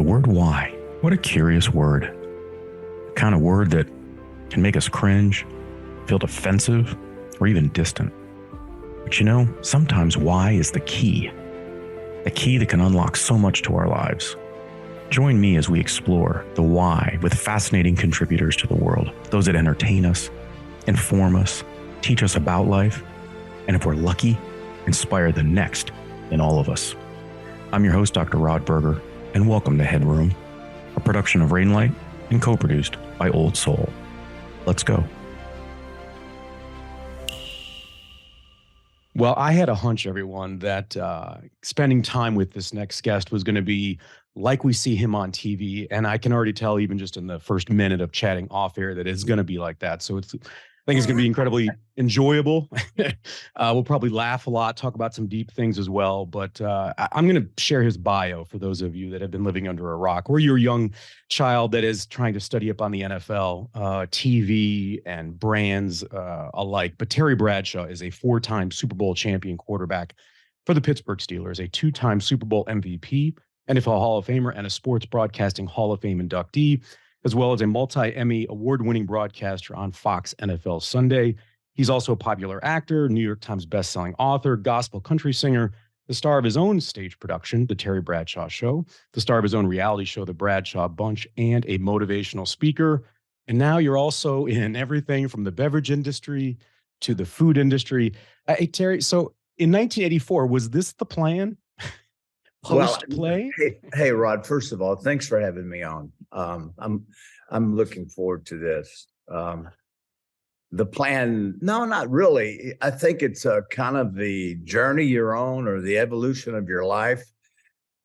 word why. What a curious word. The kind of word that can make us cringe, feel defensive, or even distant. But you know, sometimes why is the key. The key that can unlock so much to our lives. Join me as we explore the why with fascinating contributors to the world, those that entertain us, inform us, teach us about life, and if we're lucky, inspire the next in all of us. I'm your host, Dr. Rod Berger, and welcome to HeadRoom, a production of Rainlight and co-produced by Old Soul. Let's go. Well, I had a hunch, everyone, that spending time with this next guest was going to be like we see him on TV. And I can already tell, even just in the first minute of chatting off air, that it's going to be like that. So I think it's going to be incredibly enjoyable. We'll probably laugh a lot, talk about some deep things as well. But I'm going to share his bio for those of you that have been living under a rock, or you're a young child that is trying to study up on the NFL, TV, and brands alike. But Terry Bradshaw is a 4-time Super Bowl champion quarterback for the Pittsburgh Steelers, a 2-time Super Bowl MVP, NFL Hall of Famer, and a Sports Broadcasting Hall of Fame inductee, as well as a multi-Emmy award-winning broadcaster on Fox NFL Sunday. He's also a popular actor, New York Times bestselling author, gospel country singer, the star of his own stage production, The Terry Bradshaw Show, the star of his own reality show, The Bradshaw Bunch, and a motivational speaker. And now you're also in everything from the beverage industry to the food industry. Hey, Terry, so in 1984, was this the plan? Post-play? Well, hey, Rod, first of all, thanks for having me on. I'm looking forward to this. The plan, no, not really. I think it's kind of the journey you're on, or the evolution of your life.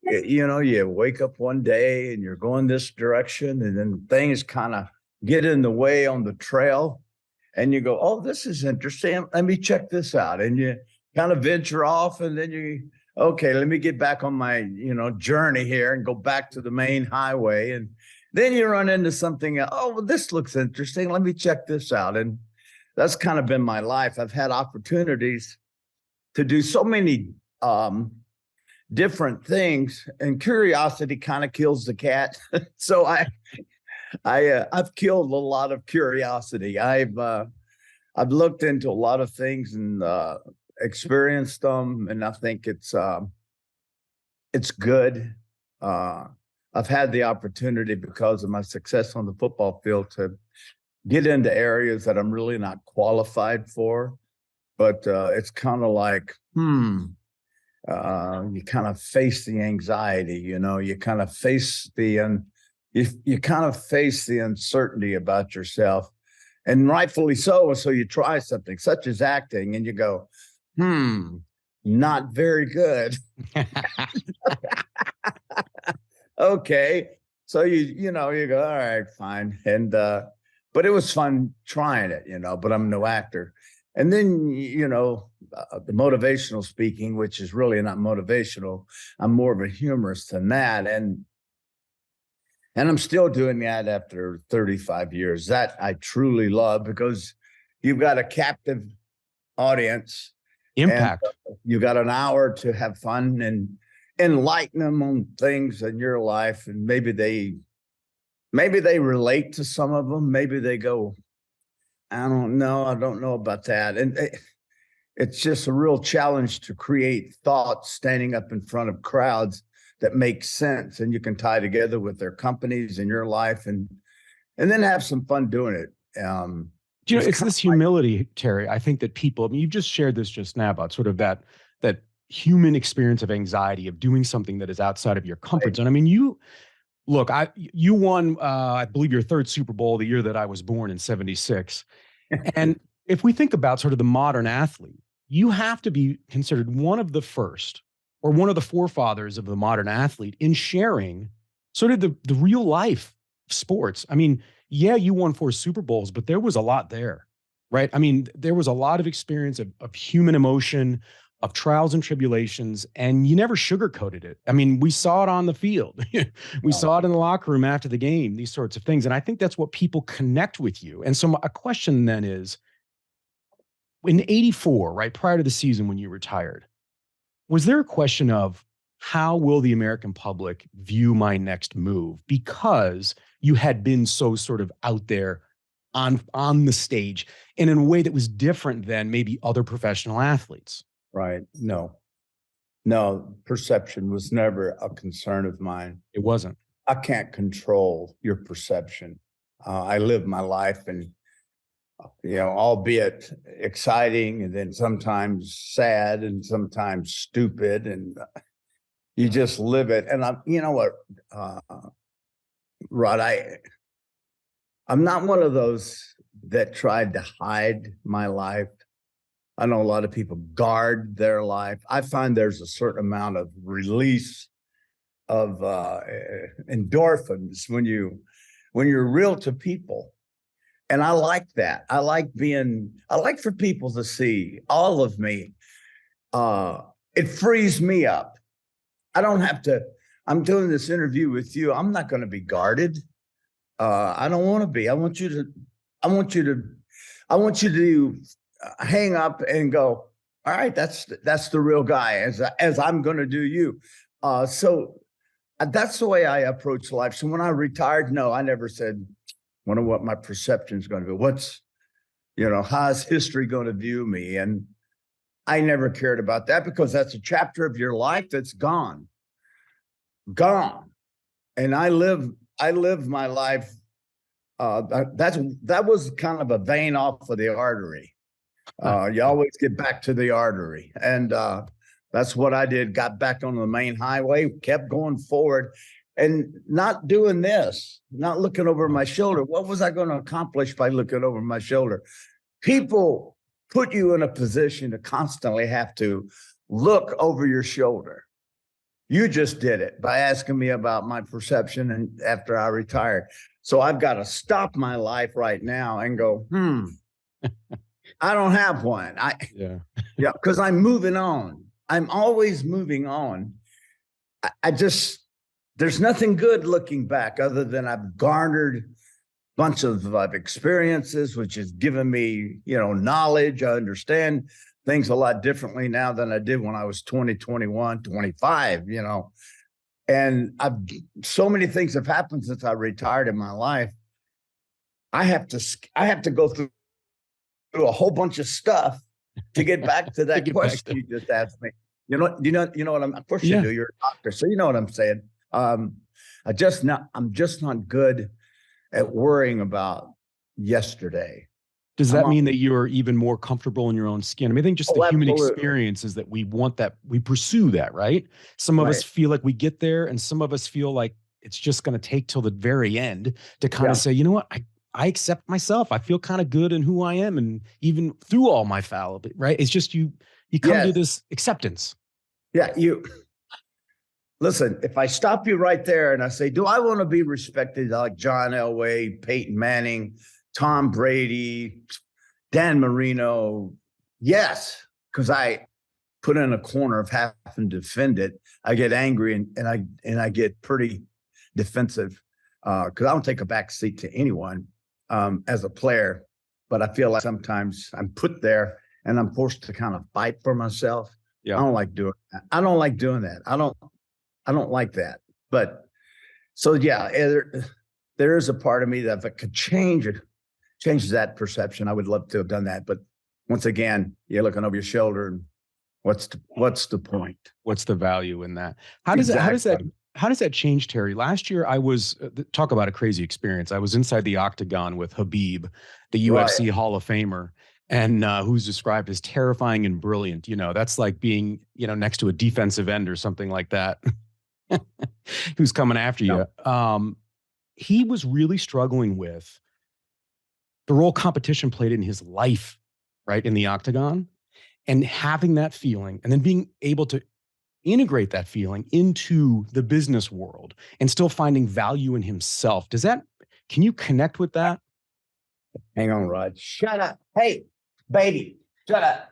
You know, you wake up one day and you're going this direction, and then things kind of get in the way on the trail, and you go, oh, this is interesting. Let me check this out. And you kind of venture off, and then okay, let me get back on my, journey here and go back to the main highway. And then you run into something, well, this looks interesting. Let me check this out. And that's kind of been my life. I've had opportunities to do so many different things, and curiosity kind of kills the cat. So I've killed a lot of curiosity. I've looked into a lot of things and experienced them, and I think it's good. I've had the opportunity, because of my success on the football field, to get into areas that I'm really not qualified for, but it's kind of like, you kind of face the anxiety, you kind of face you kind of face the uncertainty about yourself, and rightfully so. So you try something such as acting, and you go, not very good. Okay. So you go, all right, fine. And, but it was fun trying it, but I'm no actor. And then, the motivational speaking, which is really not motivational. I'm more of a humorist than that. And I'm still doing that after 35 years. That I truly love, because you've got a captive audience. Impact. And, you got an hour to have fun and enlighten them on things in your life. And maybe they relate to some of them. Maybe they go, I don't know about that. And it's just a real challenge to create thoughts standing up in front of crowds that make sense, and you can tie together with their companies in your life, and then have some fun doing it. It's this humility, Terry. I think that people, you've just shared this just now about sort of that human experience of anxiety, of doing something that is outside of your comfort zone. I mean, you won, I believe, your 3rd Super Bowl the year that I was born, in 76. And if we think about sort of the modern athlete, you have to be considered one of the first, or one of the forefathers of the modern athlete, in sharing sort of the real life sports. I mean, yeah, you won 4 Super Bowls, but there was a lot there, right? I mean, there was a lot of experience of human emotion, of trials and tribulations, and you never sugarcoated it. I mean, we saw it on the field. We saw it in the locker room after the game, these sorts of things. And I think that's what people connect with you. And so a question then is, in 84, right, prior to the season when you retired, was there a question of, how will the American public view my next move? Because you had been so sort of out there on the stage and in a way that was different than maybe other professional athletes. Right. No, perception was never a concern of mine. It wasn't. I can't control your perception. I live my life, and albeit exciting, and then sometimes sad, and sometimes stupid, and you just live it. And Rod, I'm not one of those that tried to hide my life. I know a lot of people guard their life. I find there's a certain amount of release of endorphins when you're real to people. And I like that. I like for people to see all of me. It frees me up. I don't have to, I'm doing this interview with you. I'm not going to be guarded. I don't want to be. I want you to hang up and go, all right, that's the real guy, as I'm going to do you. So that's the way I approach life. So when I retired, no, I never said, wonder what my perception is going to be. How's history going to view me? And I never cared about that, because that's a chapter of your life that's gone. And I live my life. That was kind of a vein off of the artery. You always get back to the artery. And that's what I did. Got back on the main highway, kept going forward, and not doing this, not looking over my shoulder. What was I going to accomplish by looking over my shoulder? People put you in a position to constantly have to look over your shoulder. You just did it by asking me about my perception and after I retired. So I've got to stop my life right now and go, I don't have one. Because I'm moving on. I'm always moving on. There's nothing good looking back other than I've garnered a bunch of experiences, which has given me, knowledge. I understand things a lot differently now than I did when I was 20, 21, 25, and so many things have happened since I retired in my life. I have to go through a whole bunch of stuff to get back to that question you just asked me. You know what of course you do. You're a doctor, so you know what I'm saying. I'm just not good at worrying about yesterday. Does that mean that you're even more comfortable in your own skin? I think just the human experience is that we want that, we pursue that, right? Some of us feel like we get there, and some of us feel like it's just going to take till the very end to kind of say, you know what, I accept myself. I feel kind of good in who I am, and even through all my fallibility, right? It's just you come to this acceptance. Yeah, listen, if I stop you right there and I say, do I want to be respected like John Elway, Peyton Manning, Tom Brady, Dan Marino? Yes, because I put in a corner of having to defend it. I get angry and I get pretty defensive because I don't take a back seat to anyone as a player. But I feel like sometimes I'm put there and I'm forced to kind of fight for myself. Yeah, I don't like doing that. I don't like doing that. I don't like that. But so yeah, there is a part of me that if it could changes that perception, I would love to have done that. But once again, you're looking over your shoulder, and what's the point? What's the value in that? How does that change, Terry? Last year, I was talk about a crazy experience. I was inside the octagon with Habib, the UFC Hall of Famer, and who's described as terrifying and brilliant. That's like being, next to a defensive end or something like that, who's coming after you. He was really struggling with the role competition played in his life, right, in the octagon, and having that feeling, and then being able to integrate that feeling into the business world and still finding value in himself. Can you connect with that? Hang on, Rod. Shut up. Hey, baby, shut up.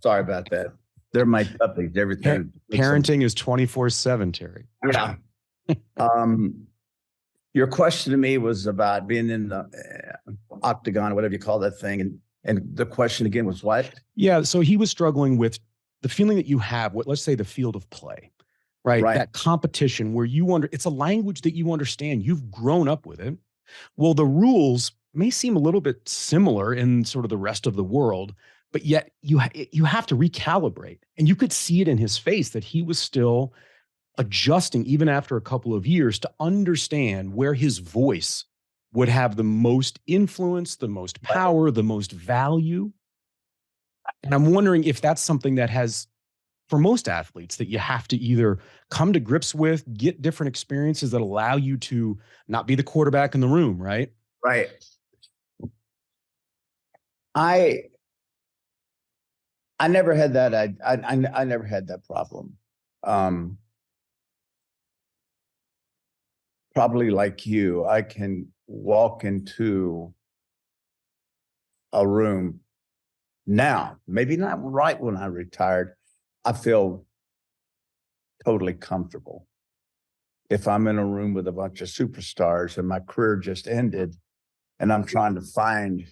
Sorry about that. They're my puppies. Everything. Parenting is 24/7, Terry. Yeah. Your question to me was about being in the octagon, whatever you call that thing. And the question again was what? Yeah. So he was struggling with the feeling that you have, let's say the field of play, right? Right. That competition where it's a language that you understand. You've grown up with it. Well, the rules may seem a little bit similar in sort of the rest of the world, but yet you have to recalibrate. And you could see it in his face that he was still adjusting even after a couple of years to understand where his voice would have the most influence, the most power, the most value. And I'm wondering if that's something that has, for most athletes, that you have to either come to grips with, get different experiences that allow you to not be the quarterback in the room, right? Right. I never had that. I never had that problem. Probably like you, I can walk into a room now, maybe not right when I retired. I feel totally comfortable. If I'm in a room with a bunch of superstars and my career just ended and I'm trying to find,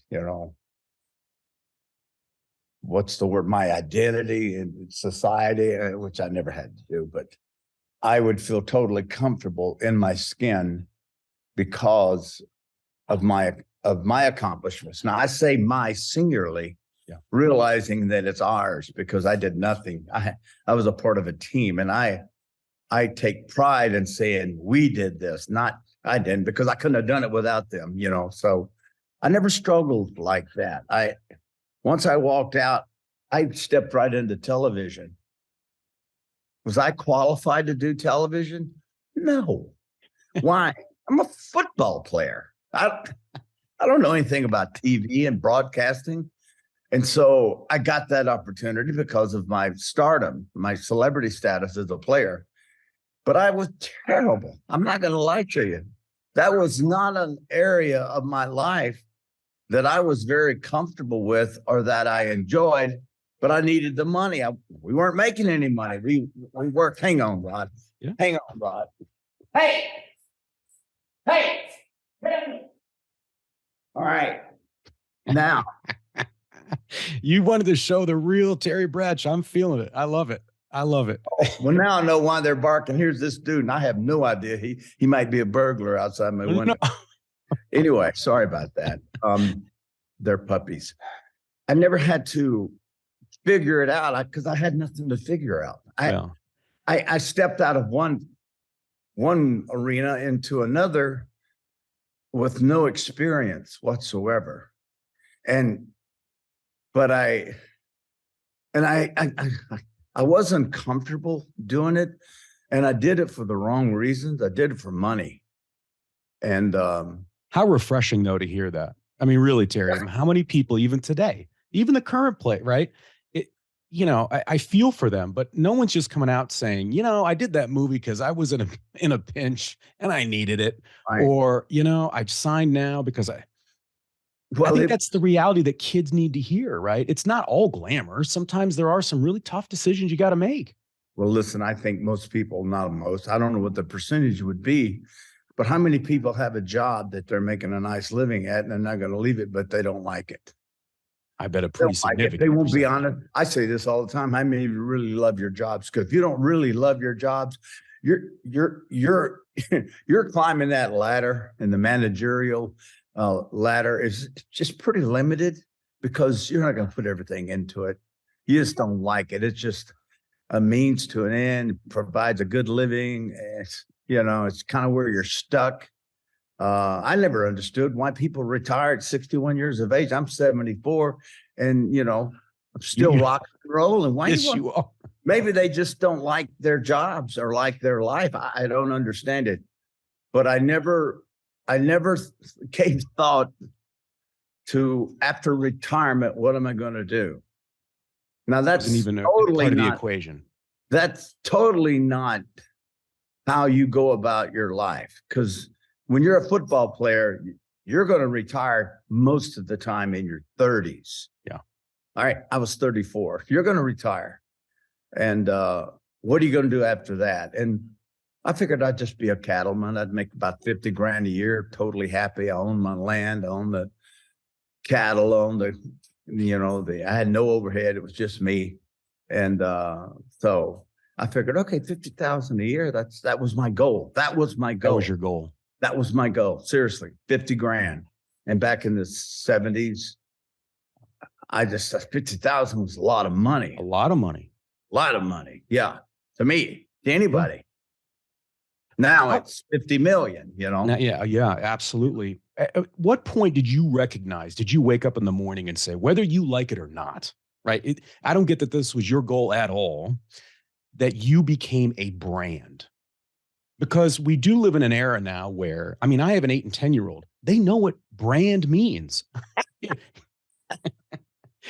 what's the word, my identity in society, which I never had to do, but I would feel totally comfortable in my skin because of my accomplishments. Now I say my singularly, realizing that it's ours because I did nothing. I was a part of a team, and I take pride in saying we did this, not I didn't, because I couldn't have done it without them, So I never struggled like that. Once I walked out, I stepped right into television. Was I qualified to do television? No. Why? I'm a football player. I don't know anything about TV and broadcasting. And so I got that opportunity because of my stardom, my celebrity status as a player. But I was terrible. I'm not going to lie to you. That was not an area of my life that I was very comfortable with or that I enjoyed. But I needed the money. We weren't making any money. We worked. Hang on, Rod. Yeah. Hang on, Rod. Hey. All right. Now. You wanted to show the real Terry Bradshaw. I'm feeling it. I love it. Well, now I know why they're barking. Here's this dude, and I have no idea. He might be a burglar outside my window. No. Anyway, sorry about that. They're puppies. I never had to figure it out because I had nothing to figure out. I stepped out of one arena into another with no experience whatsoever. But I wasn't comfortable doing it, and I did it for the wrong reasons. I did it for money. And how refreshing though to hear that. I mean, really, Terry, how many people even today, even the current play, right? I feel for them, but no one's just coming out saying, I did that movie because I was in a pinch and I needed it. Right. Or, I've signed now because I think that's the reality that kids need to hear, right? It's not all glamour. Sometimes there are some really tough decisions you got to make. Well, listen, I think most people, not most, I don't know what the percentage would be, but how many people have a job that they're making a nice living at and they're not going to leave it, but they don't like it? I bet a pretty significant. They won't be honest. I say this all the time. How many of you really love your jobs? Because if you don't really love your jobs, you're climbing that ladder, and the managerial ladder is just pretty limited because you're not going to put everything into it. You just don't like it. It's just a means to an end, provides a good living. It's kind of where you're stuck. I never understood why people retire at 61 years of age. I'm 74 and, I'm still rock and roll. And why? Yes, you are. Maybe they just don't like their jobs or like their life. I don't understand it, but I never gave thought to, after retirement, what am I going to do? Now that's even totally part of not the equation. That's totally not how you go about your life. Because when you're a football player, you're going to retire most of the time in your 30s. Yeah. All right. I was 34. You're going to retire. And what are you going to do after that? And I figured I'd just be a cattleman. I'd make about 50 grand a year, totally happy. I own my land, I own the cattle, own I had no overhead. It was just me. And so I figured, okay, 50,000 a year. That was my goal. That was my goal. That was your goal. That was my goal. Seriously, 50 grand. And back in the 70s, I just 50,000 was a lot of money. A lot of money. A lot of money. Yeah. To me, to anybody. Now it's 50 million, you know? Now, yeah, absolutely. At what point did you recognize, did you wake up in the morning and say, whether you like it or not, right? I don't get that this was your goal at all, that you became a brand. Because we do live in an era now where, I mean, I have an 8 and 10-year-old. They know what brand means.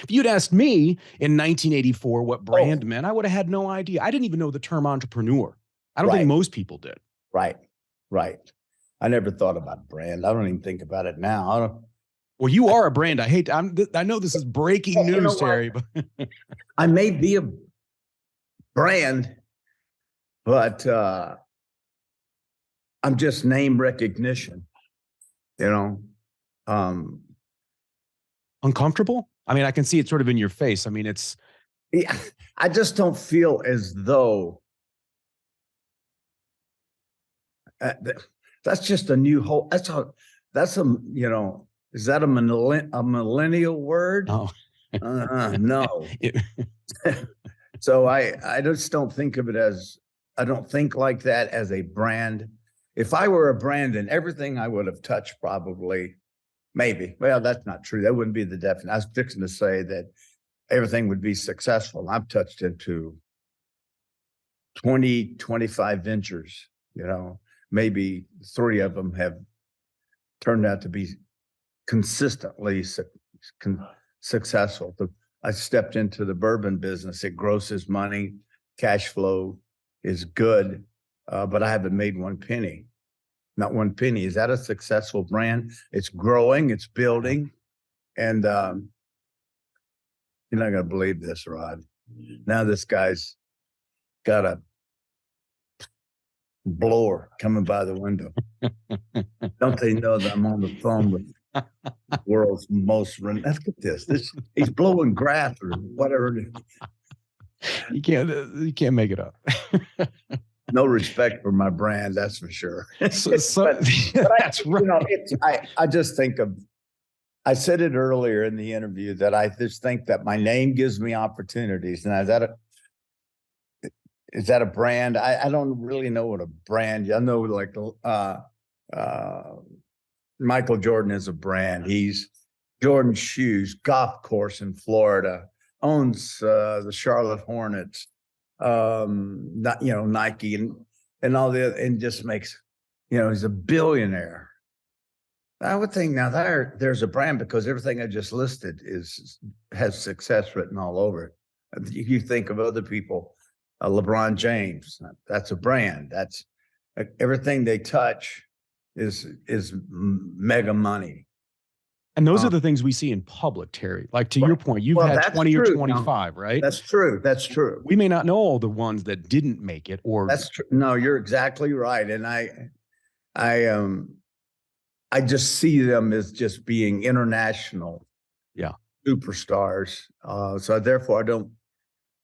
If you'd asked me in 1984 what brand meant, I would have had no idea. I didn't even know the term entrepreneur. I don't think most people did. Right. I never thought about brand. I don't even think about it now. Well, you are a brand. I know this is breaking news, Terry. But I may be a brand, but I'm just name recognition, you know. Uncomfortable? I mean, I can see it sort of in your face. I mean, yeah, I just don't feel as though that's just a new whole. That's a you know. Is that a millennial word? Oh. No. So I just don't think of it as. I don't think like that as a brand. If I were a brand, and everything I would have touched probably. Maybe. Well, that's not true. That wouldn't be the definition. I was fixing to say that everything would be successful. I've touched into 20, 25 ventures, you know, maybe 3 of them have turned out to be consistently successful. I stepped into the bourbon business. It grosses money. Cash flow is good, but I haven't made 1 penny. Not 1 penny. Is that a successful brand? It's growing, it's building. And you're not going to believe this, Rod. Now this guy's got a blower coming by the window. Don't they know that I'm on the phone with the world's most renowned? Let's get this. He's blowing grass or whatever. You can't make it up. No respect for my brand, that's for sure. But that's right. You know, I just think of, I said it earlier in the interview that I just think that my name gives me opportunities. And is that a brand? I don't really know what a brand. I know like Michael Jordan is a brand. He's Jordan Shoes, golf course in Florida, owns the Charlotte Hornets. Not, you know, Nike and all the other, and just makes, you know, he's a billionaire. I would think now there's a brand because everything I just listed has success written all over it. You think of other people, LeBron James, that's a brand. That's everything they touch is mega money. And those are the things we see in public, Terry. Like to your point, you've had 20 or 25, right? That's true. That's true. We may not know all the ones that didn't make it, or that's true. No, you're exactly right. And I just see them as just being international, superstars. So therefore,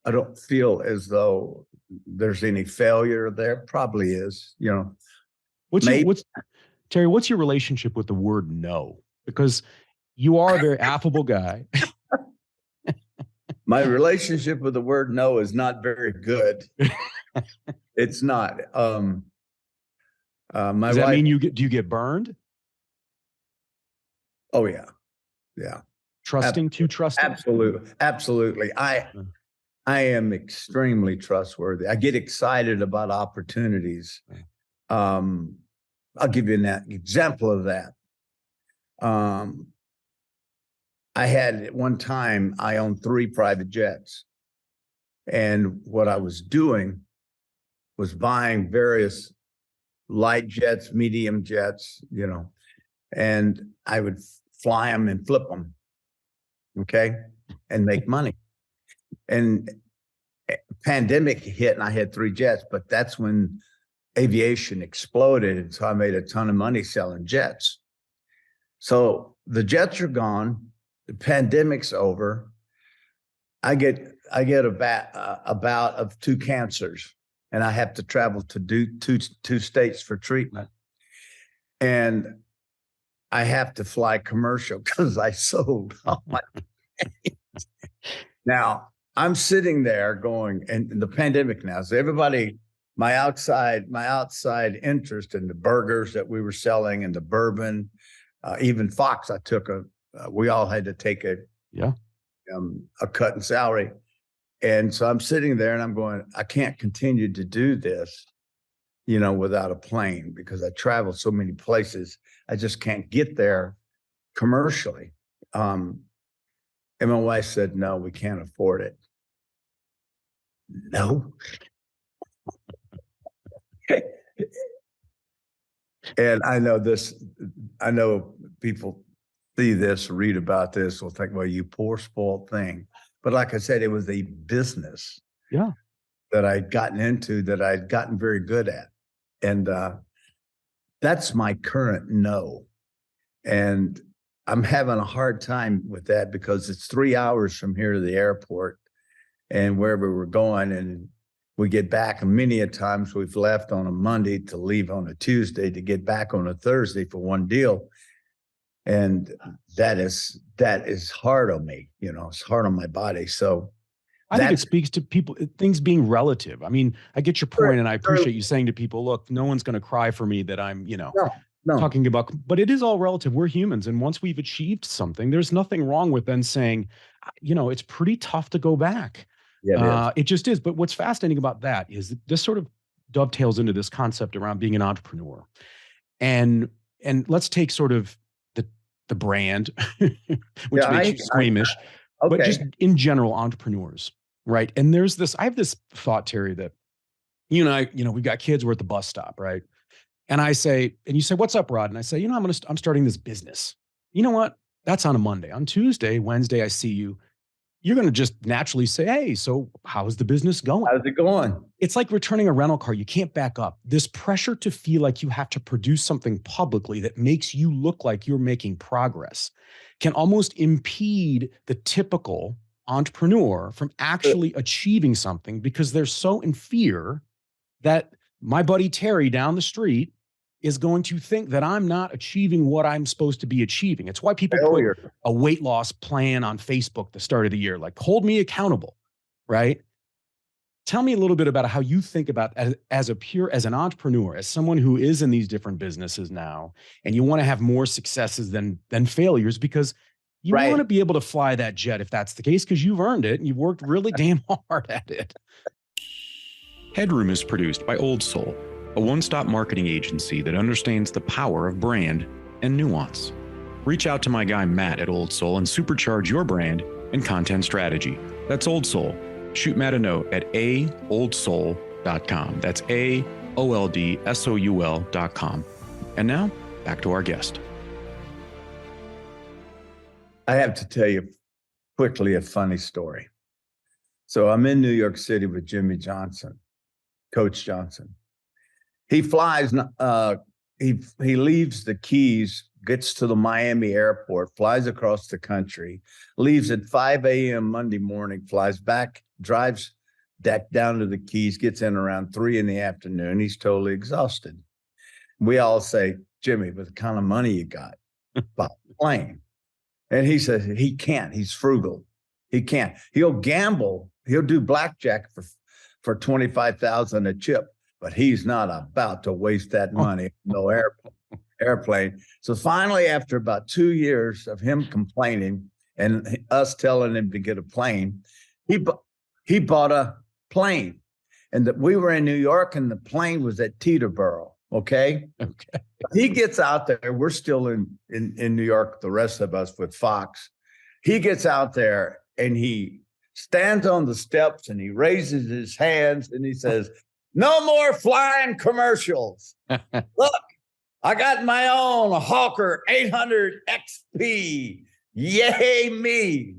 I don't feel as though there's any failure there. Probably is, you know. Terry? What's your relationship with the word no? Because you are a very affable guy. My relationship with the word no is not very good. It's not. Does that mean do you get burned? Oh yeah. Yeah. Too trusting? Absolutely. I am extremely trustworthy. I get excited about opportunities. I'll give you an example of that. I had at one time, I owned 3 private jets. And what I was doing was buying various light jets, medium jets, you know, and I would fly them and flip them. Okay. And make money. And pandemic hit and I had 3 jets, but that's when aviation exploded. And so I made a ton of money selling jets. So the jets are gone. The pandemic's over. I get a bout of 2 cancers, and I have to travel to do two states for treatment. And I have to fly commercial because I sold all my Now I'm sitting there going, and the pandemic now, so everybody, my outside interest in the burgers that we were selling and the bourbon, even Fox, we all had to take a cut in salary. And so I'm sitting there and I'm going, I can't continue to do this, without a plane, because I travel so many places. I just can't get there commercially. And my wife said, no, we can't afford it. No. And I know people see this, read about this, will think, well, you poor spoiled thing. But like I said, it was a business that I'd gotten into, that I'd gotten very good at. And that's my current no. And I'm having a hard time with that because it's 3 hours from here to the airport and wherever we're going. And we get back, and many a times we've left on a Monday to leave on a Tuesday to get back on a Thursday for one deal. And that is hard on me, it's hard on my body. So I think it speaks to people, things being relative. I mean, I get your point, and I appreciate you saying to people, look, no one's going to cry for me that I'm, No. talking about, but it is all relative. We're humans. And once we've achieved something, there's nothing wrong with then saying, it's pretty tough to go back. Yeah, it just is. But what's fascinating about that is this sort of dovetails into this concept around being an entrepreneur. And let's take sort of the brand, which makes you squeamish, but just in general, entrepreneurs, right? And I have this thought, Terry, that you and I, we've got kids, we're at the bus stop, right? And I say, and you say, what's up, Rod? And I say, I'm starting this business. You know what? That's on a Monday. On Tuesday, Wednesday, I see you. You're going to just naturally say, hey, so how's the business going? How's it going? It's like returning a rental car. You can't back up. This pressure to feel like you have to produce something publicly that makes you look like you're making progress can almost impede the typical entrepreneur from actually achieving something, because they're so in fear that my buddy Terry down the street is going to think that I'm not achieving what I'm supposed to be achieving. It's why people put a weight loss plan on Facebook the start of the year, like, hold me accountable, right? Tell me a little bit about how you think about as an entrepreneur, as someone who is in these different businesses now, and you want to have more successes than failures, because you want to be able to fly that jet if that's the case, because you've earned it and you've worked really damn hard at it. HeadRoom is produced by Old Soul, a one-stop marketing agency that understands the power of brand and nuance. Reach out to my guy Matt at Old Soul and supercharge your brand and content strategy. That's Old Soul. Shoot Matt a note at aoldsoul.com. That's AOLDSOUL.com. And now, back to our guest. I have to tell you quickly a funny story. So I'm in New York City with Jimmy Johnson, Coach Johnson. He flies, he leaves the Keys, gets to the Miami airport, flies across the country, leaves at 5 a.m. Monday morning, flies back, drives back down to the Keys, gets in around 3 in the afternoon. He's totally exhausted. We all say, Jimmy, with the kind of money you got, buy a plane. And he says he can't. He's frugal. He can't. He'll gamble. He'll do blackjack for $25,000 a chip. But he's not about to waste that money. No airplane. So finally, after about 2 years of him complaining and us telling him to get a plane, he bought a plane. And we were in New York, and the plane was at Teterboro. Okay. He gets out there. We're still in New York, the rest of us with Fox. He gets out there and he stands on the steps and he raises his hands and he says, no more flying commercials. Look, I got my own Hawker 800 XP. Yay me.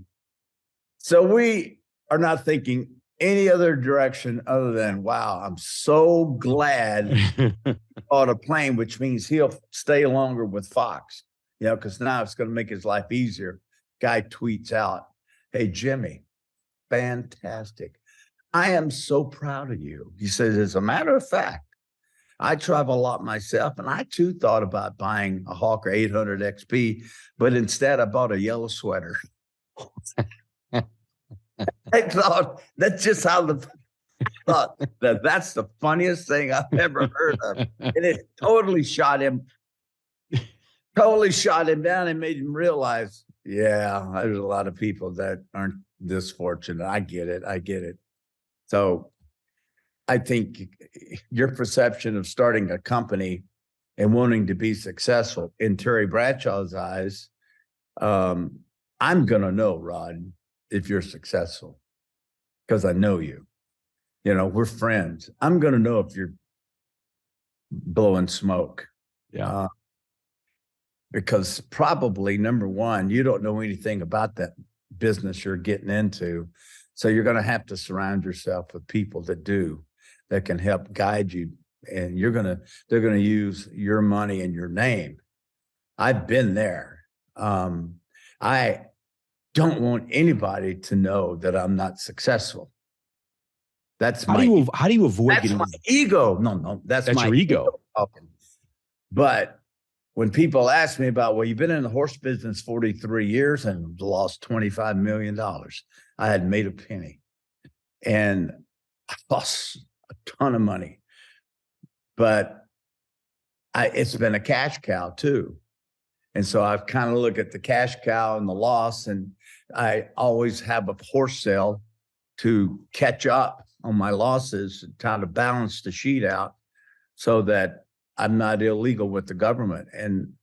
So we are not thinking any other direction other than, wow, I'm so glad he bought a plane, which means he'll stay longer with Fox, because now it's going to make his life easier. Guy tweets out, hey, Jimmy, fantastic. I am so proud of you. He says, as a matter of fact, I travel a lot myself, and I too thought about buying a Hawker 800 XP, but instead I bought a yellow sweater. I thought that's just how the thought that's the funniest thing I've ever heard of. And it totally shot him down and made him realize, yeah, there's a lot of people that aren't this fortunate. I get it. So I think your perception of starting a company and wanting to be successful in Terry Bradshaw's eyes, I'm going to know, Rod, if you're successful, because I know you. You know, we're friends. I'm going to know if you're blowing smoke. Yeah. Because probably, number one, you don't know anything about that business you're getting into. So you're going to have to surround yourself with people that do, that can help guide you. And they're going to use your money and your name. I've been there. I don't want anybody to know that I'm not successful. That's how do you avoid that's getting my ego? No, that's my your ego talking. But when people ask me about, well, you've been in the horse business 43 years and lost $25 million, I hadn't made a penny, and I lost a ton of money. But it's been a cash cow too. And so I've kind of looked at the cash cow and the loss, and I always have a horse sale to catch up on my losses and try to balance the sheet out so that I'm not illegal with the government. And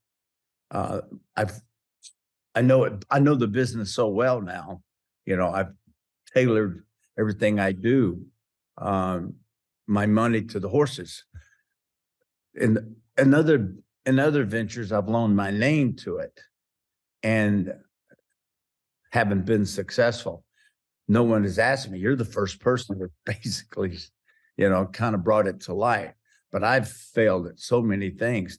I know the business so well now. You know, I've tailored everything I do, my money to the horses. In other ventures, I've loaned my name to it and haven't been successful. No one has asked me. You're the first person that basically, you know, kind of brought it to light. But I've failed at so many things.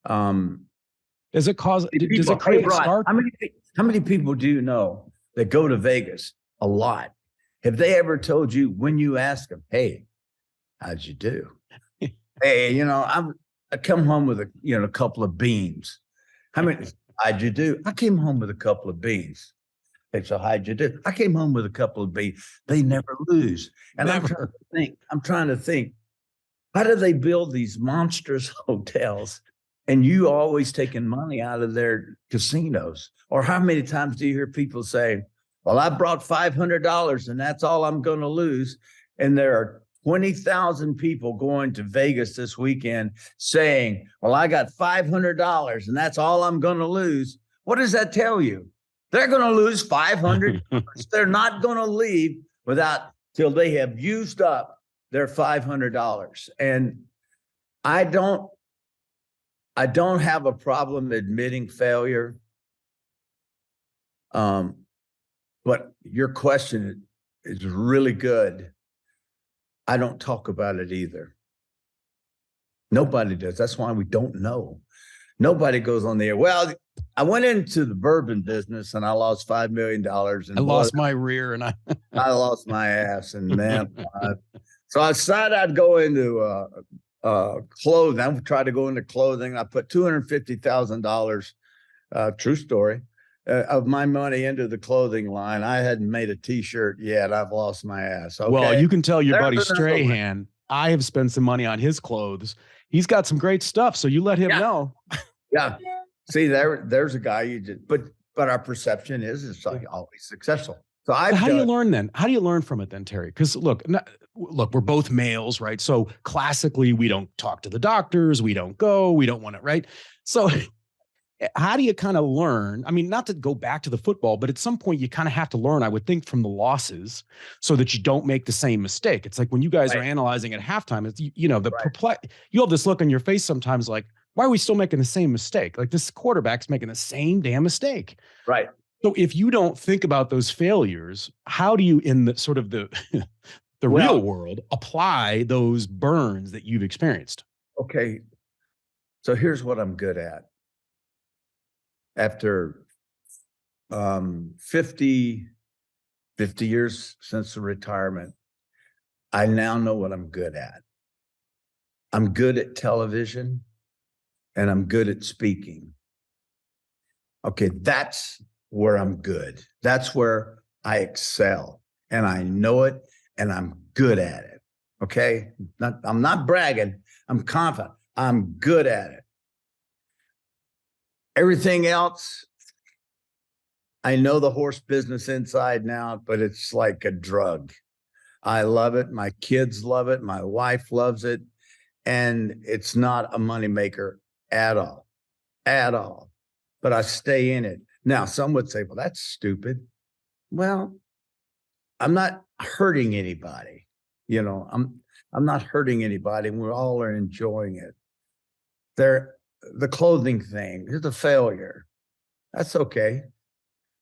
Does it create a scar? How many people do you know that go to Vegas a lot? Have they ever told you, when you ask them, hey, how'd you do? Hey, you know, I come home with a couple of beans. How'd you do? I came home with a couple of beans. Hey, so how'd you do? I came home with a couple of beans. They never lose. And Never. I'm trying to think, how do they build these monstrous hotels and you always taking money out of their casinos? Or how many times do you hear people say, well, I brought $500 and that's all I'm going to lose. And there are 20,000 people going to Vegas this weekend saying, well, I got $500 and that's all I'm going to lose. What does that tell you? They're going to lose $500. They're not going to leave till they have used up their $500. And I don't have a problem admitting failure. But your question is really good. I don't talk about it either. Nobody does. That's why we don't know. Nobody goes on the air. Well, I went into the bourbon business and I lost $5 million. And I lost my rear and I lost my ass. And man, so I decided I'd go into clothing. I tried to go into clothing. I put $250,000, true story, of my money into the clothing line. I hadn't made a T-shirt yet. I've lost my ass. Okay? Well, you can tell your buddy Strahan, I have spent some money on his clothes. He's got some great stuff. So you let him know. Yeah. See, there's a guy but our perception is it's always successful. So how do you learn then? How do you learn from it then, Terry? Because look, we're both males, right? So classically, we don't talk to the doctors. We don't want it, right? So how do you kind of learn? I mean, not to go back to the football, but at some point you kind of have to learn, I would think, from the losses so that you don't make the same mistake. It's like when you guys are analyzing at halftime, it's, you have this look on your face sometimes like, why are we still making the same mistake? Like this quarterback's making the same damn mistake. Right. So if you don't think about those failures, how do you, in the sort of the real world, apply those burns that you've experienced? Okay. So here's what I'm good at. After 50 50 years since the retirement, I now know what I'm good at. I'm good at television and I'm good at speaking. Okay, that's where I'm good. That's where I excel and I know it and I'm good at it. Okay, I'm not bragging. I'm confident. I'm good at it. Everything else, I know the horse business inside and out, but it's like a drug. I love it. My kids love it. My wife loves it. And it's not a moneymaker at all, at all. But I stay in it. Now, some would say, well, that's stupid. Well, I'm not hurting anybody. You know, I'm not hurting anybody. We all are enjoying it. The clothing thing is a failure. That's okay.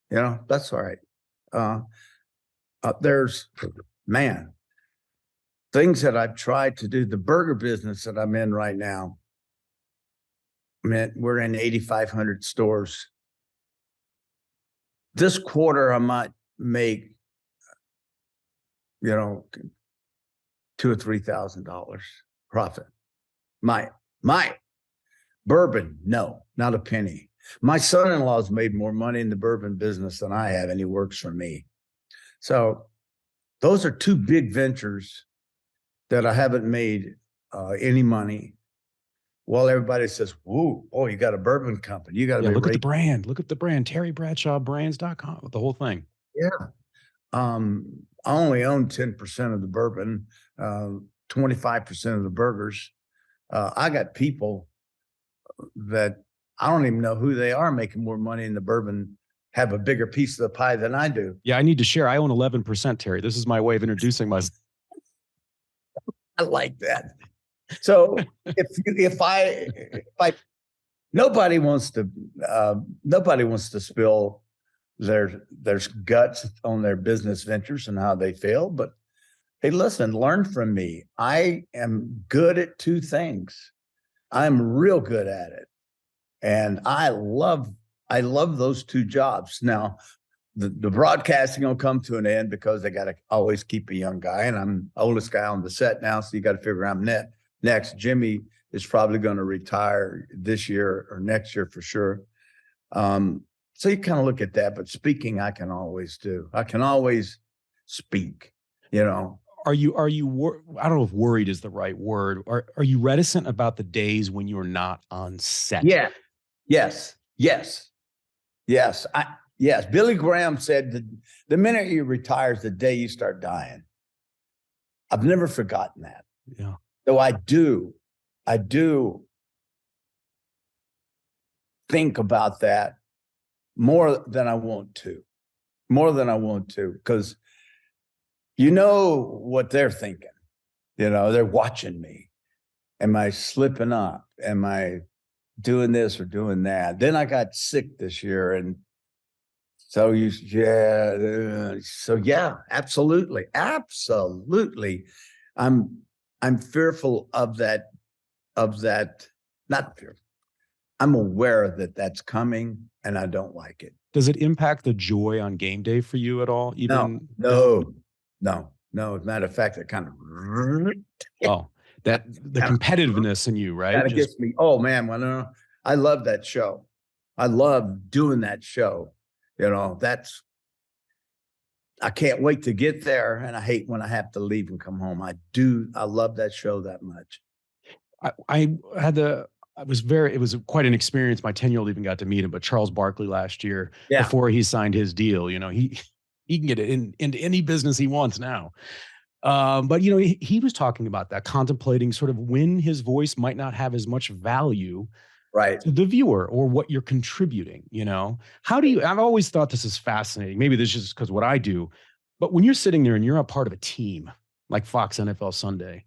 You know, that's all right. There's, man, things that I've tried to do. The burger business that I'm in right now, I mean, we're in 8,500 stores. This quarter, I might make, you know, $2,000 or $3,000 profit. My bourbon, no, not a penny. My son-in-law's made more money in the bourbon business than I have, and he works for me. So those are two big ventures that I haven't made any money. Well, everybody says, "Whoa, oh, you got a bourbon company. You got to be look at the brand. Look at the brand. Terry Bradshaw brands.com, the whole thing." Yeah. I only own 10% of the bourbon, 25% of the burgers. I got people that I don't even know who they are making more money in the bourbon, have a bigger piece of the pie than I do. Yeah, I need to share. I own 11%, Terry. This is my way of introducing myself. I like that. So if I nobody wants to spill their guts on their business ventures and how they fail, but hey, listen, learn from me. I am good at two things. I'm real good at it. And I love those two jobs. Now, the broadcasting will come to an end because they got to always keep a young guy, and I'm the oldest guy on the set now, so you got to figure out next. Jimmy is probably going to retire this year or next year for sure. So you kind of look at that, but speaking, I can always do. I can always speak, you know. Are you, I don't know if worried is the right word. Are you reticent about the days when you're not on set? Yeah. Yes. Yes. Billy Graham said the minute you retire is the day you start dying. I've never forgotten that. Yeah. So I do think about that more than I want to, because you know what they're thinking. You know, they're watching me. Am I slipping up? Am I doing this or doing that? Then I got sick this year, and so absolutely. I'm fearful of that. Not fearful. I'm aware that that's coming, and I don't like it. Does it impact the joy on game day for you at all? Even No. As a matter of fact, it kind of the competitiveness in you, right? Kind of gets me. Oh man, I love that show. I love doing that show. You know, I can't wait to get there, and I hate when I have to leave and come home. I love that show that much. It was quite an experience. My 10-year-old even got to meet him, but Charles Barkley last year, before he signed his deal, you know, he can get it into any business he wants now. But, you know, he was talking about that, contemplating sort of when his voice might not have as much value to the viewer or what you're contributing, you know. I've always thought this is fascinating. Maybe this is just because what I do, but when you're sitting there and you're a part of a team like Fox NFL Sunday,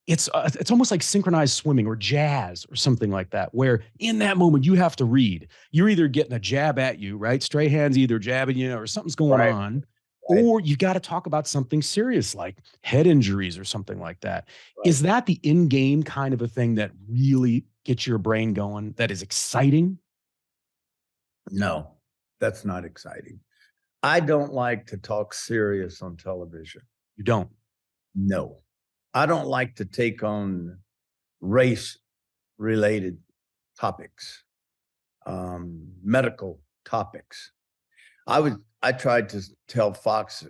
it's almost like synchronized swimming or jazz or something like that, where in that moment you have to read. You're either getting a jab at you, right? Strahan's either jabbing you or something's going on, or you got to talk about something serious like head injuries or something like that. Is that the in-game kind of a thing that really gets your brain going, that is exciting? No, that's not exciting. I don't like to talk serious on television. You don't. No, I don't like to take on race related topics, medical topics. I tried to tell Fox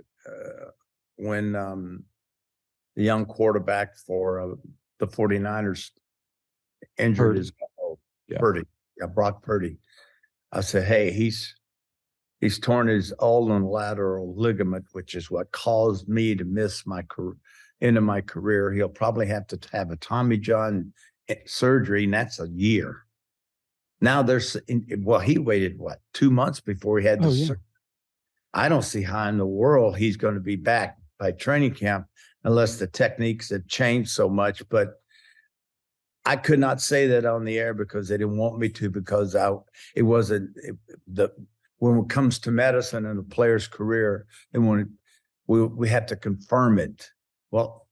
when the young quarterback for the 49ers injured Purdy. his Yeah. Purdy. Yeah, Brock Purdy. I said, hey, he's torn his ulnar lateral ligament, which is what caused me to miss my end of my career. He'll probably have to have a Tommy John surgery, and that's a year. Now he waited 2 months before he had the surgery. I don't see how in the world he's going to be back by training camp unless the techniques have changed so much. But I could not say that on the air because they didn't want me to, because when it comes to medicine and a player's career, and we have to confirm it. Well,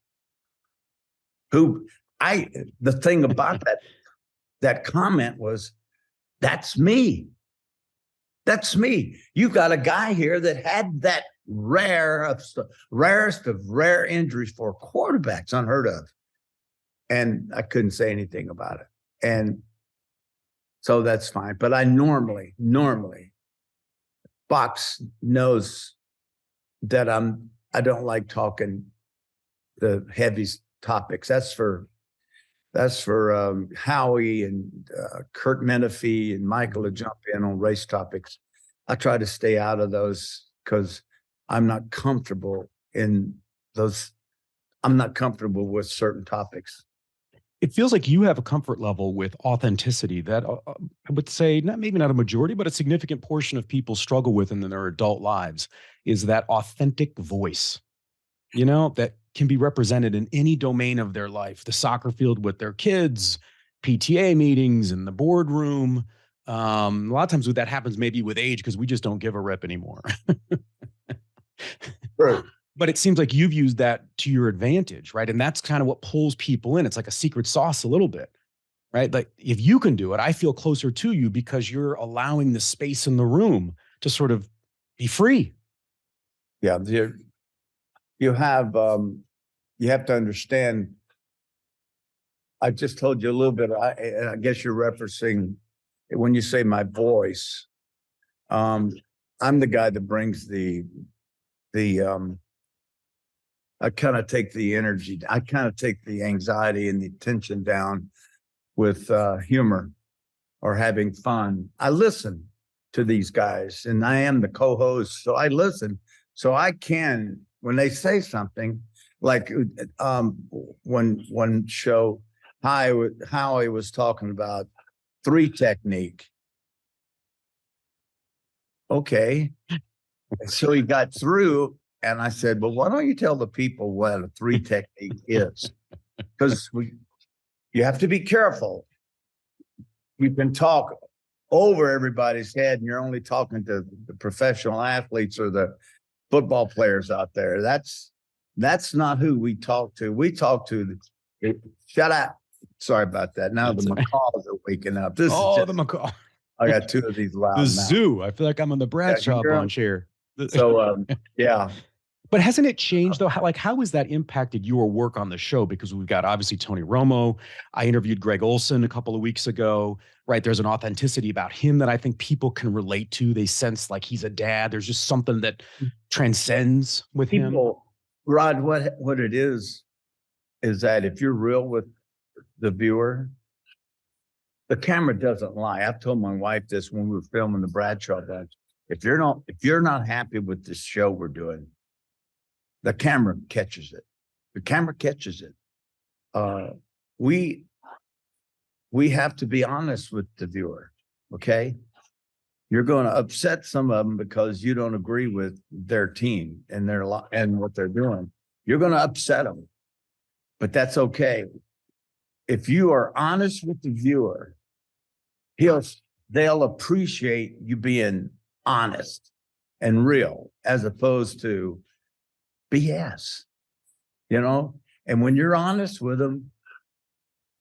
the thing about that comment was, that's me. That's me. You got a guy here that had that rarest of rare injuries for quarterbacks, unheard of. And I couldn't say anything about it. And so that's fine. But I normally, Fox knows that I don't like talking the heavy topics. That's for Howie and Kurt Menefee and Michael to jump in on race topics. I try to stay out of those because I'm not comfortable in those. I'm not comfortable with certain topics. It feels like you have a comfort level with authenticity that I would say maybe not a majority, but a significant portion of people struggle with in their adult lives, is that authentic voice, that can be represented in any domain of their life, the soccer field with their kids, PTA meetings in the boardroom. A lot of times that happens maybe with age because we just don't give a rip anymore. Right. But it seems like you've used that to your advantage, right? And that's kind of what pulls people in. It's like a secret sauce a little bit, right? Like if you can do it, I feel closer to you because you're allowing the space in the room to sort of be free. Yeah. You have to understand. I just told you a little bit. I guess you're referencing when you say my voice. I'm the guy that brings I kind of take the energy. I kind of take the anxiety and the tension down with humor or having fun. I listen to these guys, and I am the co-host, so I listen. So I can, when they say something, like one show, Howie was talking about 3 technique. Okay. So he got through. And I said, well, why don't you tell the people what a 3 technique is? Because you have to be careful. You can talk over everybody's head, and you're only talking to the professional athletes or the football players out there. That's not who we talk to. We talk to shut up. Sorry about that. Now the macaws are waking up. The macaw. I got 2 of these loud. The zoo. I feel like I'm on the Bradshaw bunch here. So yeah. But hasn't it changed though? How has that impacted your work on the show? Because we've got obviously Tony Romo. I interviewed Greg Olson a couple of weeks ago, right? There's an authenticity about him that I think people can relate to. They sense like he's a dad. There's just something that transcends with him. Rod, what it is that if you're real with the viewer, the camera doesn't lie. I've told my wife this when we were filming the Bradshaw bunch. If you're not happy with this show we're doing, the camera catches it. The camera catches it. We have to be honest with the viewer. Okay, you're going to upset some of them because you don't agree with their team and and what they're doing. You're going to upset them, but that's okay. If you are honest with the viewer, they'll appreciate you being honest and real as opposed to BS, and when you're honest with them,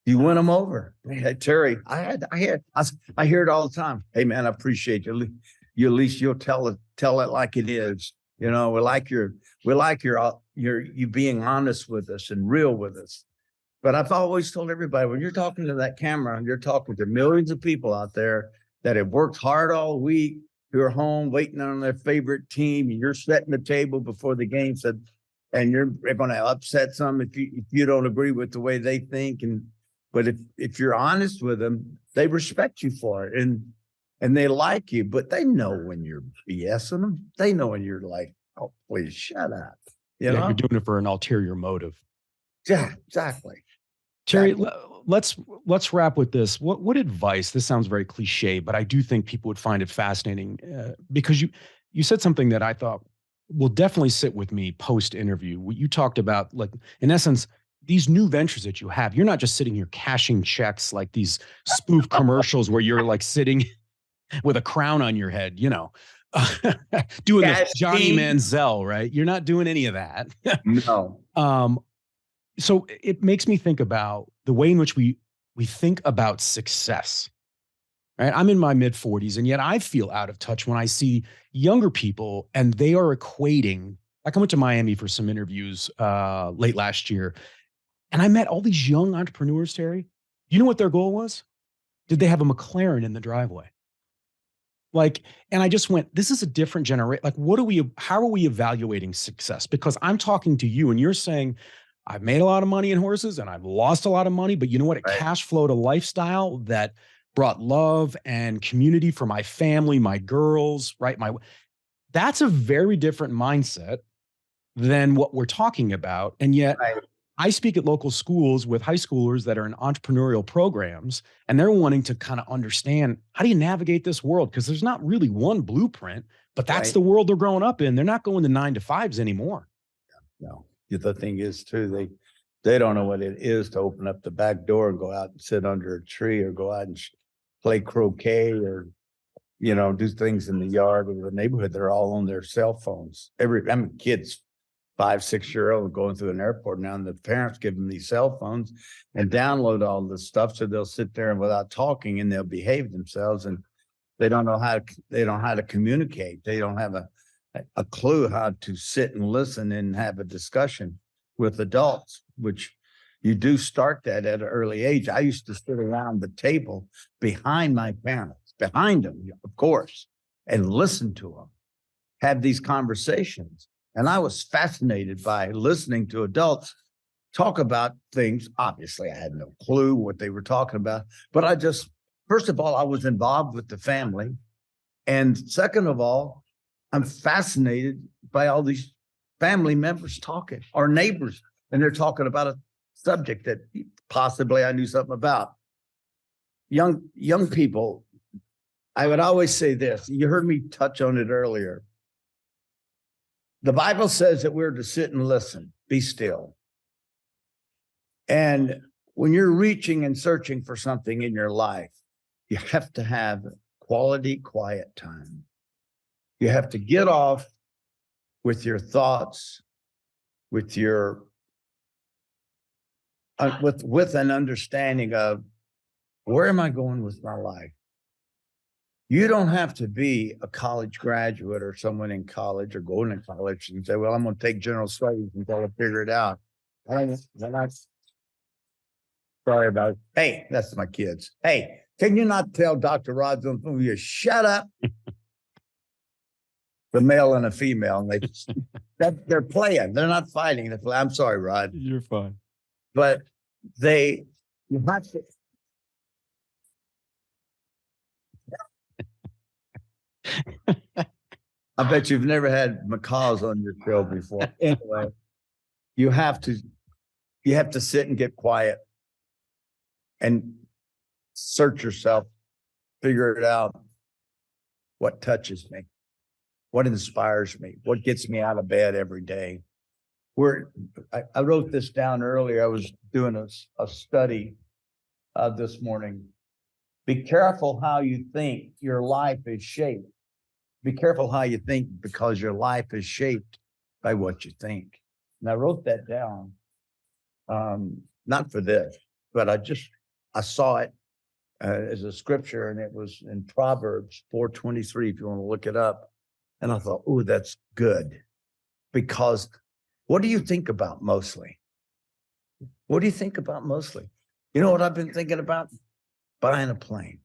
you win them over. Hey, Terry, I hear it all the time. Hey man, I appreciate you. At least you'll tell tell it like it is. You know, we like your you being honest with us and real with us. But I've always told everybody, when you're talking to that camera and you're talking to millions of people out there that have worked hard all week, who are home waiting on their favorite team, and you're setting the table before the game, and you're going to upset some if you don't agree with the way they think. But if you're honest with them, they respect you for it, and they like you. But they know when you're BSing them. They know when you're like, "Oh, please shut up." You're doing it for an ulterior motive. Yeah, exactly. Terry, let's wrap with this. What advice? This sounds very cliche, but I do think people would find it fascinating because you said something that I thought will definitely sit with me post interview. You talked about, like, in essence, these new ventures that you have. You're not just sitting here cashing checks like these spoof commercials where you're like sitting with a crown on your head, doing the Johnny Manziel, right? You're not doing any of that. No. So it makes me think about the way in which we think about success, right? I'm in my mid 40s, and yet I feel out of touch when I see younger people and they are equating. Like, I went to Miami for some interviews late last year, and I met all these young entrepreneurs, Terry. You know what their goal was? Did they have a McLaren in the driveway? Like, and I just went, this is a different generation. Like, how are we evaluating success? Because I'm talking to you and you're saying, I've made a lot of money in horses and I've lost a lot of money, but you know what? It cash flowed a lifestyle that brought love and community for my family, my girls, right? That's a very different mindset than what we're talking about. And yet I speak at local schools with high schoolers that are in entrepreneurial programs, and they're wanting to kind of understand, how do you navigate this world? Because there's not really one blueprint, but that's the world they're growing up in. They're not going to 9-to-5s anymore. No. The thing is, too, they don't know what it is to open up the back door and go out and sit under a tree, or go out and play croquet, or do things in the yard or the neighborhood. They're all on their cell phones. Kids 5-6-year-old going through an airport now, and the parents give them these cell phones and download all this stuff, so they'll sit there and without talking, and they'll behave themselves, and they don't know how to communicate. They don't have a clue how to sit and listen and have a discussion with adults, which you do start that at an early age. I used to sit around the table behind my parents, behind them, of course, and listen to them, have these conversations. And I was fascinated by listening to adults talk about things. Obviously, I had no clue what they were talking about, but first of all, I was involved with the family. And second of all, I'm fascinated by all these family members talking, or neighbors, and they're talking about a subject that possibly I knew something about. Young people, I would always say this. You heard me touch on it earlier. The Bible says that we're to sit and listen, be still. And when you're reaching and searching for something in your life, you have to have quality, quiet time. You have to get off with your thoughts, with with an understanding of, where am I going with my life? You don't have to be a college graduate or someone in college or going to college and say, well, I'm going to take general studies until I figure it out. Sorry about it. Hey, that's my kids. Hey, can you not tell Dr. Rod's on phone? You shut up. The male and a female, and they're playing. They're not fighting. I'm sorry, Rod. You're fine. But you have to. I bet you've never had macaws on your show before. Anyway, you have to sit and get quiet and search yourself, figure it out. What touches me? What inspires me? What gets me out of bed every day? I wrote this down earlier. I was doing a study this morning. Be careful how you think. Your life is shaped. Be careful how you think, because your life is shaped by what you think. And I wrote that down, not for this, but I saw it as a scripture, and it was in Proverbs 4:23, if you want to look it up. And I thought, oh, that's good. Because what do you think about mostly? What do you think about mostly? You know what I've been thinking about? Buying a plane.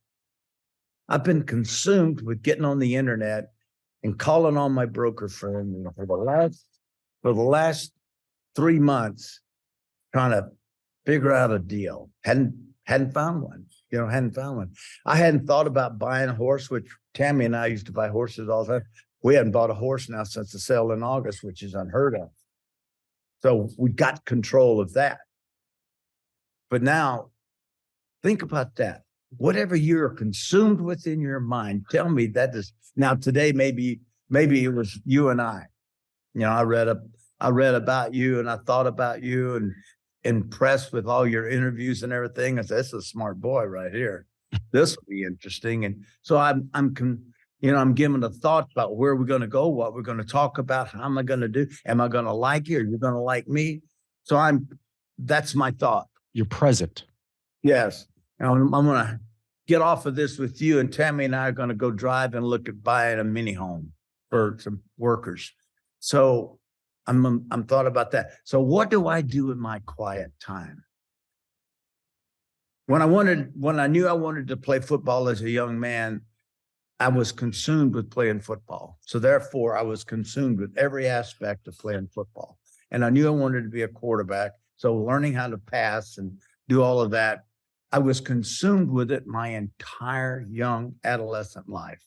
I've been consumed with getting on the internet and calling on my broker friend for the last 3 months, trying to figure out a deal. Hadn't found one. Hadn't found one. I hadn't thought about buying a horse, which Tammy and I used to buy horses all the time. We hadn't bought a horse now since the sale in August, which is unheard of. So we got control of that. But now, think about that. Whatever you're consumed with in your mind, tell me that is now today. Maybe it was you and I. I read about you and I thought about you and impressed with all your interviews and everything. I said, "This is a smart boy right here. This will be interesting." And so I'm giving a thought about where we're going to go, what we're going to talk about, how am I going to do? Am I going to like you? Are you going to like me? So that's my thought. You're present. Yes. I'm going to get off of this with you, and Tammy and I are going to go drive and look at buying a mini home for some workers. So I'm thought about that. So what do I do in my quiet time? When I knew I wanted to play football as a young man, I was consumed with playing football. So therefore, I was consumed with every aspect of playing football. And I knew I wanted to be a quarterback. So learning how to pass and do all of that, I was consumed with it my entire young adolescent life.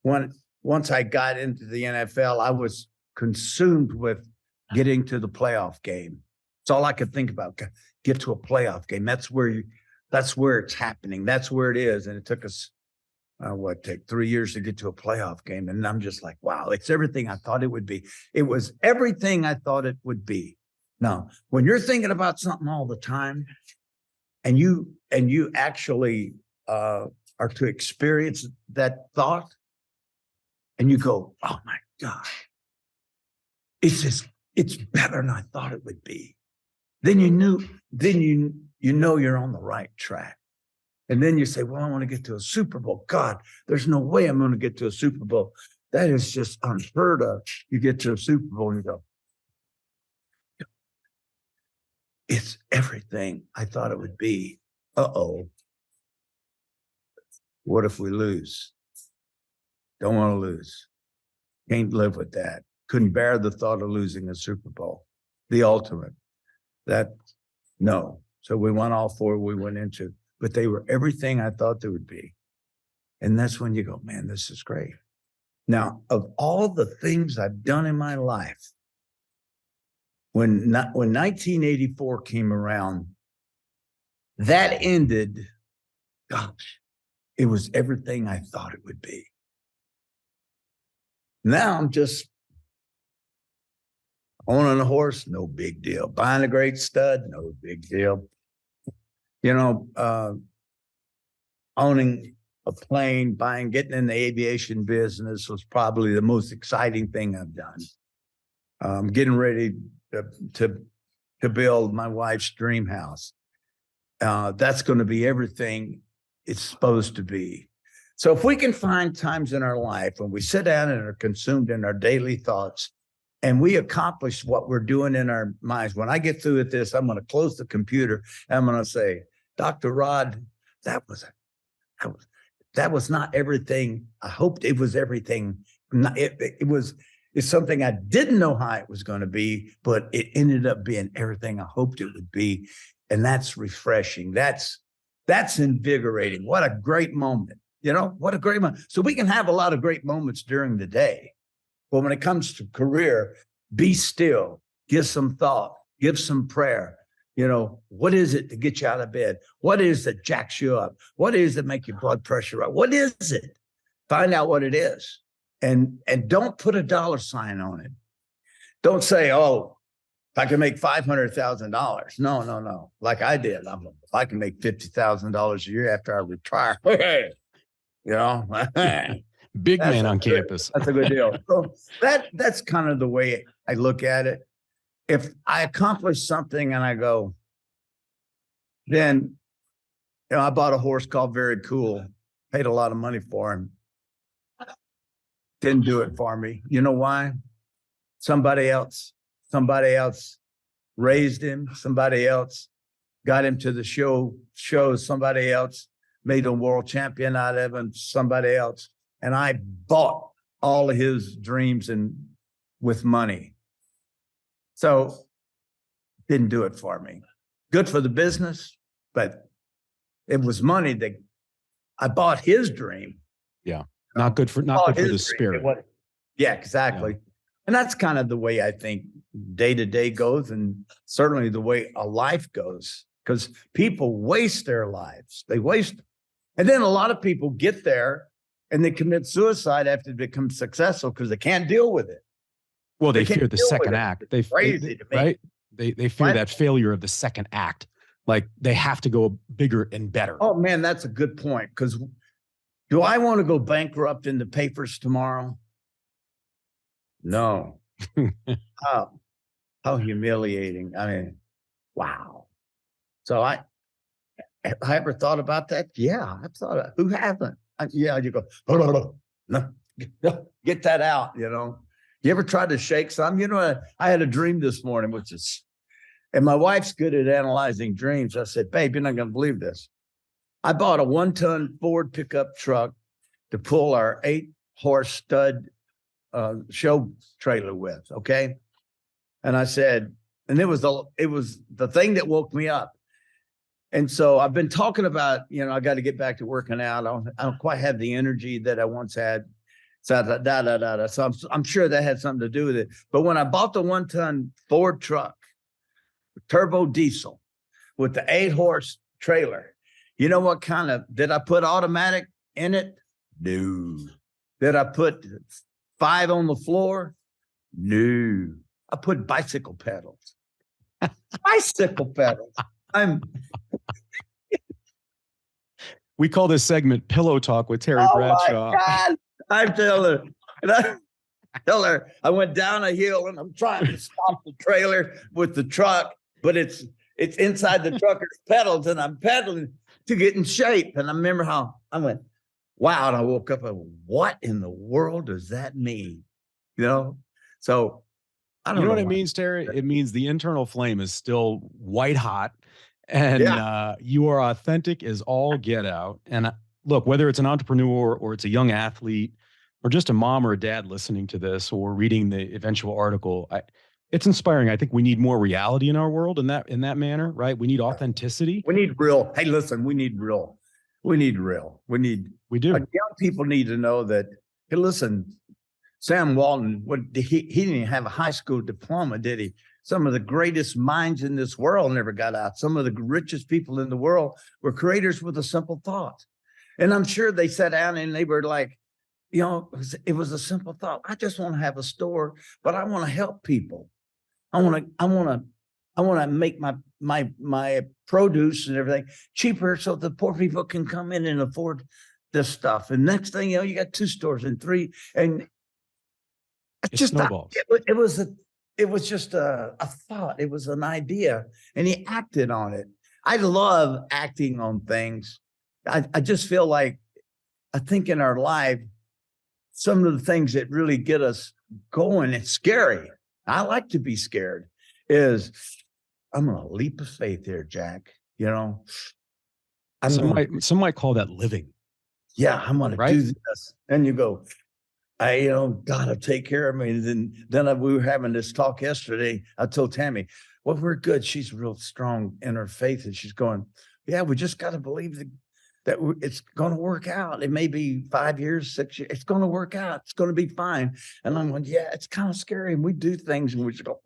Once I got into the NFL, I was consumed with getting to the playoff game. It's all I could think about. Get to a playoff game. That's where it's happening. That's where it is. And it took us, take 3 years to get to a playoff game. And I'm just like, wow, it's everything I thought it would be. It was everything I thought it would be. Now, when you're thinking about something all the time, and you actually are to experience that thought, and you go, oh my gosh, it's better than I thought it would be. Then you know you're on the right track. And then you say, well, I want to get to a Super Bowl. God, there's no way I'm going to get to a Super Bowl. That is just unheard of. You get to a Super Bowl and you go, it's everything I thought it would be. Uh-oh. What if we lose? Don't want to lose. Can't live with that. Couldn't bear the thought of losing a Super Bowl. The ultimate. No. So we won all 4 we went into, but they were everything I thought they would be. And that's when you go, man, this is great. Now, of all the things I've done in my life, when 1984 came around, that ended, gosh, it was everything I thought it would be. Now I'm just owning a horse, no big deal. Buying a great stud, no big deal. Owning a plane, getting in the aviation business was probably the most exciting thing I've done. Getting ready to build my wife's dream house. That's going to be everything it's supposed to be. So if we can find times in our life when we sit down and are consumed in our daily thoughts and we accomplish what we're doing in our minds, when I get through with this, I'm going to close the computer and I'm going to say, Dr. Rod, that was not everything. I hoped it was everything. It's something I didn't know how it was going to be, but it ended up being everything I hoped it would be. And that's refreshing. That's invigorating. What a great moment. What a great moment. So we can have a lot of great moments during the day. But when it comes to career, be still, give some thought, give some prayer. What is it to get you out of bed? What is that jacks you up? What is that make your blood pressure up? What is it? Find out what it is. And don't put a dollar sign on it. Don't say, oh, if I can make $500,000. No. Like I did. If I can make $50,000 a year after I retire, big man on campus. That's a good deal. So that's kind of the way I look at it. If I accomplish something and I go, then, I bought a horse called Very Cool, paid a lot of money for him. Didn't do it for me. You know why? Somebody else raised him. Somebody else got him to the shows. Somebody else made a world champion out of him. Somebody else. And I bought all of his dreams and with money. So didn't do it for me. Good for the business, but it was money that I bought his dream. Yeah. Not good for the spirit. Yeah, exactly. Yeah. And that's kind of the way I think day to day goes, and certainly the way a life goes, because people waste their lives. They waste. And then a lot of people get there and they commit suicide after they become successful because they can't deal with it. Well, they fear the second act. Right? They fear that failure of the second act. Like they have to go bigger and better. Oh man, that's a good point. Because do I want to go bankrupt in the papers tomorrow? No. How humiliating. I mean, wow. So I ever thought about that? Yeah, I've thought of, who hasn't? Yeah, you go, no, get that out, you know. You ever tried to shake some? You know, I had a dream this morning, and my wife's good at analyzing dreams. I said, babe, you're not going to believe this. I bought a 1-ton Ford pickup truck to pull our 8-horse stud show trailer with. Okay. And I said, and it was the thing that woke me up. And so I've been talking about, I got to get back to working out. I don't quite have the energy that I once had. So So I'm sure that had something to do with it. But when I bought the 1-ton Ford truck, turbo diesel with the 8-horse trailer, you know what did I put automatic in it? No. Did I put 5 on the floor? No. I put bicycle pedals. Bicycle pedals. We call this segment Pillow Talk with Terry Bradshaw. My God. I tell her, I went down a hill and I'm trying to stop the trailer with the truck, but it's inside the trucker's pedals and I'm pedaling to get in shape. And I remember how I went, wow. And I woke up and what in the world does that mean? So I don't know what it means, Terry? It means the internal flame is still white hot and you are authentic as all get out. And look, whether it's an entrepreneur or it's a young athlete or just a mom or a dad listening to this or reading the eventual article, it's inspiring. I think we need more reality in our world in that manner, right? We need authenticity. We need real. Hey, listen, we need real. We do. Young people need to know that, hey, listen, Sam Walton, he didn't even have a high school diploma, did he? Some of the greatest minds in this world never got out. Some of the richest people in the world were creators with a simple thought. And I'm sure they sat down and they were like, it was a simple thought. I just want to have a store, but I want to help people. I want to make my produce and everything cheaper so the poor people can come in and afford this stuff. And next thing you know, you got 2 stores and 3, and it was just a thought. It was an idea, and he acted on it. I love acting on things. I just feel like, I think in our life, some of the things that really get us going, it's scary. I like to be scared. I'm going to leap of faith here, Jack. Some might call that living. Yeah, I'm going to do this. And you go, God will take care of me. And then we were having this talk yesterday. I told Tammy, well, we're good. She's real strong in her faith. And she's going, yeah, we just got to believe that it's going to work out. It may be 5 years, 6 years. It's going to work out. It's going to be fine. And I'm going, yeah, it's kind of scary. And we do things and we just go,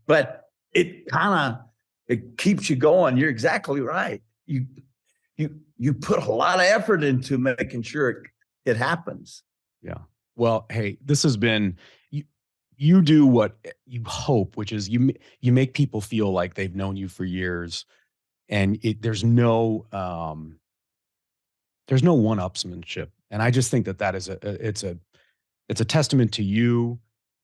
but it keeps you going. You're exactly right. You put a lot of effort into making sure it happens. Yeah. Well, hey, this has been, you do what you hope, which is you make people feel like they've known you for years. And there's no one-upsmanship. And I just think that is it's a testament to you.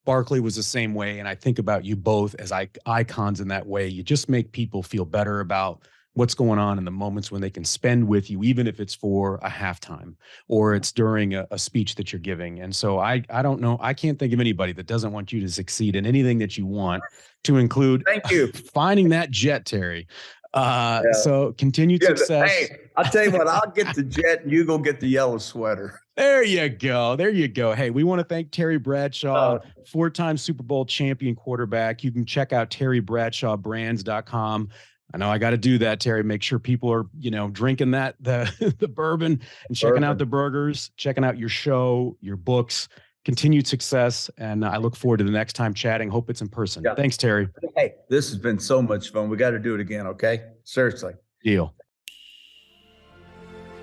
Barkley was the same way. And I think about you both as icons in that way. You just make people feel better about what's going on in the moments when they can spend with you, even if it's for a halftime or it's during a speech that you're giving. And so I don't know. I can't think of anybody that doesn't want you to succeed in anything that you want, to include Thank you. finding that jet, Terry. Yeah. So continued success. Hey, I'll tell you what, I'll get the jet and you go get the yellow sweater. There you go. There you go. Hey, we want to thank Terry Bradshaw, four-time Super Bowl champion quarterback. You can check out terrybradshawbrands.com. I know I got to do that, Terry. Make sure people are, drinking the bourbon and checking out the burgers, checking out your show, your books. Continued success, and I look forward to the next time chatting. Hope it's in person. Yeah. Thanks, Terry. Hey, this has been so much fun. We got to do it again, okay? Seriously. Deal.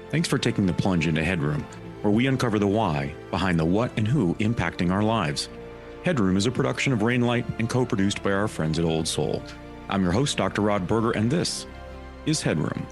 Thanks for taking the plunge into HeadRoom, where we uncover the why behind the what and who impacting our lives. HeadRoom is a production of Rainlight and co-produced by our friends at Old Soul. I'm your host, Dr. Rod Berger, and this is HeadRoom.